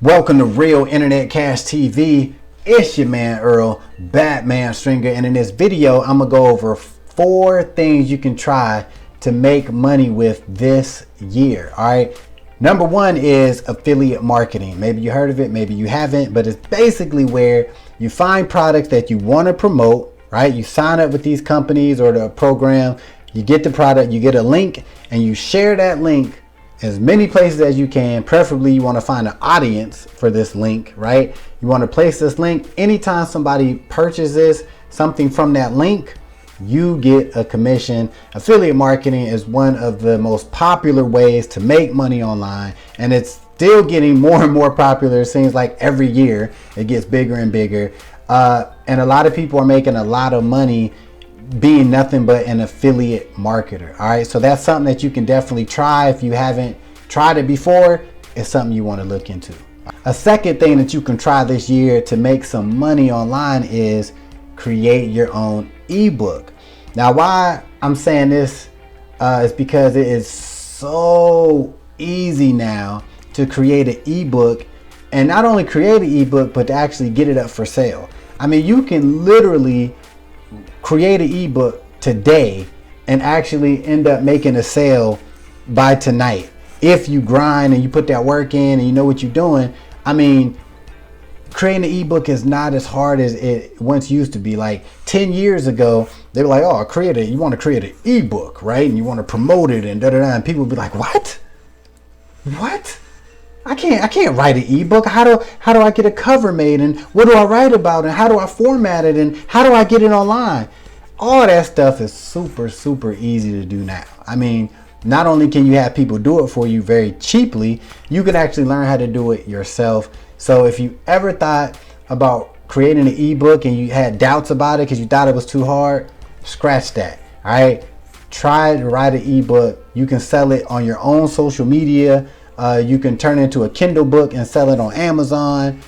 Welcome to Real Internet Cash TV. It's your man Earl, Batman Stringer, and in this video I'm gonna go over 4 things you can try to make money with this year. All right, number 1 is affiliate marketing. Maybe you heard of it, maybe you haven't, but it's basically where you find products that you want to promote. Right, you sign up with these companies or the program, you get the product, you get a link, and you share that link as many places as you can. Preferably you want to find an audience for this link, right? You want to place this link. Anytime somebody purchases something from that link, you get a commission. Affiliate marketing is one of the most popular ways to make money online, and it's still getting more and more popular. It seems like every year it gets bigger and bigger, and a lot of people are making a lot of money being nothing but an affiliate marketer. All right, so that's something that you can definitely try. If you haven't tried it before, it's something you want to look into. A second thing that you can try this year to make some money online is create your own ebook. Now, why I'm saying this is because it is so easy now to create an ebook, and not only create an ebook, but to actually get it up for sale. I mean, you can literally create an ebook today and actually end up making a sale by tonight if you grind and you put that work in and you know what you're doing. I mean, creating an ebook is not as hard as it once used to be. Like 10 years ago, they were like, oh, you want to create an ebook, right? And you want to promote it and da-da-da, and people would be like, what I can't write an ebook. How do I get a cover made, and what do I write about, and how do I format it, and how do I get it online? All that stuff is super easy to do now. I mean, not only can you have people do it for you very cheaply, you can actually learn how to do it yourself. So if you ever thought about creating an ebook and you had doubts about it because you thought it was too hard, scratch that. All right, try to write an ebook. You can sell it on your own social media. You can turn it into a Kindle book and sell it on Amazon.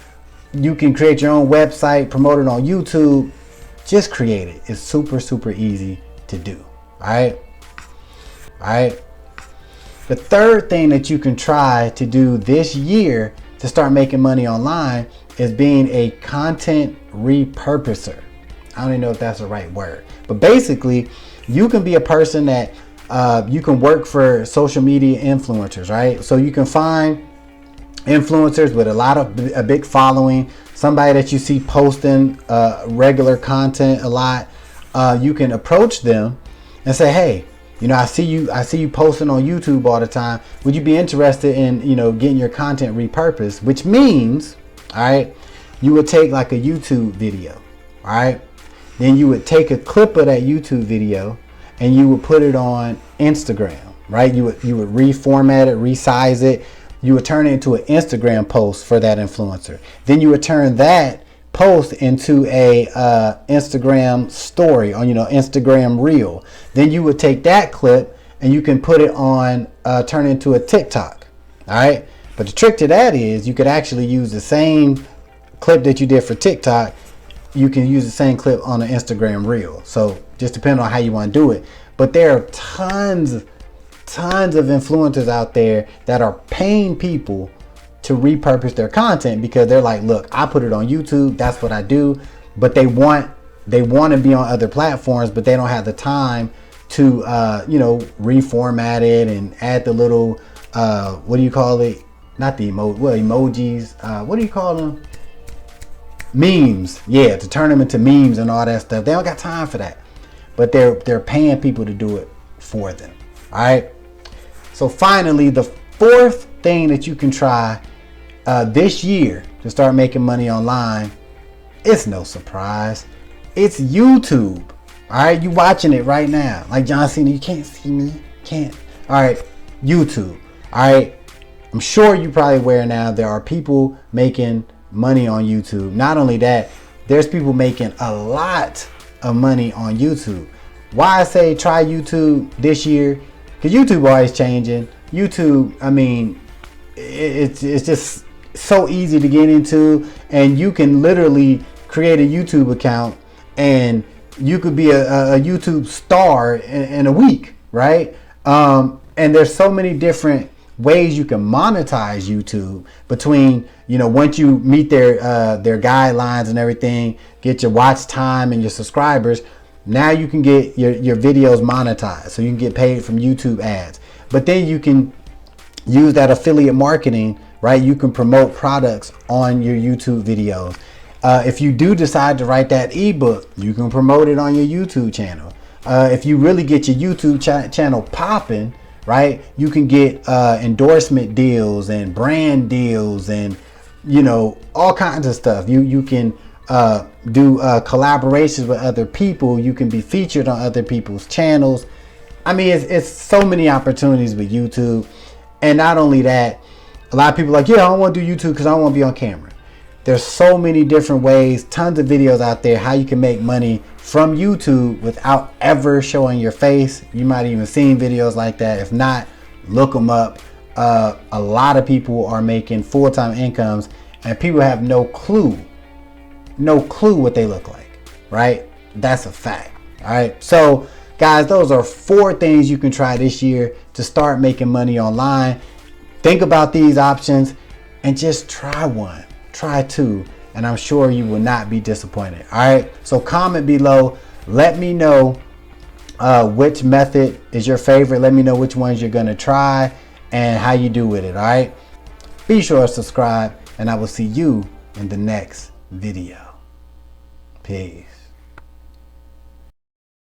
You can create your own website, promote it on YouTube. Just create it. It's super easy to do. All right. The third thing that you can try to do this year to start making money online is being a content repurposer. I don't even know if that's the right word, but basically you can be a person that you can work for social media influencers, right? So you can find influencers with a big following, somebody that you see posting regular content a lot. You can approach them and say, hey, I see you posting on YouTube all the time. Would you be interested in, getting your content repurposed? Which means, all right, you would take like a YouTube video, all right? Then you would take a clip of that YouTube video and you would put it on Instagram, right? You would reformat it, resize it. You would turn it into an Instagram post for that influencer. Then you would turn that post into a Instagram story on, Instagram reel. Then you would take that clip and you can put it on, turn it into a TikTok, all right? But the trick to that is you could actually use the same clip that you did for TikTok. You can use the same clip on an Instagram reel. So just depending on how you want to do it. But there are tons of influencers out there that are paying people to repurpose their content because they're like, look, I put it on YouTube, that's what I do. But they want to be on other platforms, but they don't have the time to reformat it and add the little what do you call it? Not the emojis. What do you call them? Memes. Yeah, to turn them into memes and all that stuff. They don't got time for that. But they're paying people to do it for them. All right. So finally, the fourth thing that you can try this year to start making money online, it's no surprise. It's YouTube. All right, you watching it right now. Like John Cena, you can't see me. Can't. All right, YouTube. All right. I'm sure you're probably aware now there are people making money on YouTube. Not only that, there's people making a lot of money on YouTube. Why I say try YouTube this year? Because YouTube always changing. YouTube, I mean, it's just so easy to get into, and you can literally create a YouTube account and you could be a YouTube star in a week, right? And there's so many different ways you can monetize YouTube between, you know, once you meet their guidelines and everything, get your watch time and your subscribers. Now you can get your videos monetized, so you can get paid from YouTube ads. But then you can use that affiliate marketing, right? You can promote products on your YouTube videos. If you do decide to write that ebook, you can promote it on your YouTube channel. If you really get your YouTube channel popping, right, you can get endorsement deals and brand deals and, you know, all kinds of stuff. You can do collaborations with other people. You can be featured on other people's channels. I mean, it's so many opportunities with YouTube. And not only that, a lot of people are like, yeah, I don't want to do YouTube because I don't want to be on camera. There's so many different ways, tons of videos out there, how you can make money from YouTube without ever showing your face. You might have even seen videos like that. If not, look them up. A lot of people are making full-time incomes and people have no clue what they look like, right? That's a fact. All right. So guys, those are 4 things you can try this year to start making money online. Think about these options and just try one, try 2, and I'm sure you will not be disappointed. All right. So comment below. Let me know which method is your favorite. Let me know which ones you're going to try and how you do with it. All right. Be sure to subscribe and I will see you in the next video. Peace.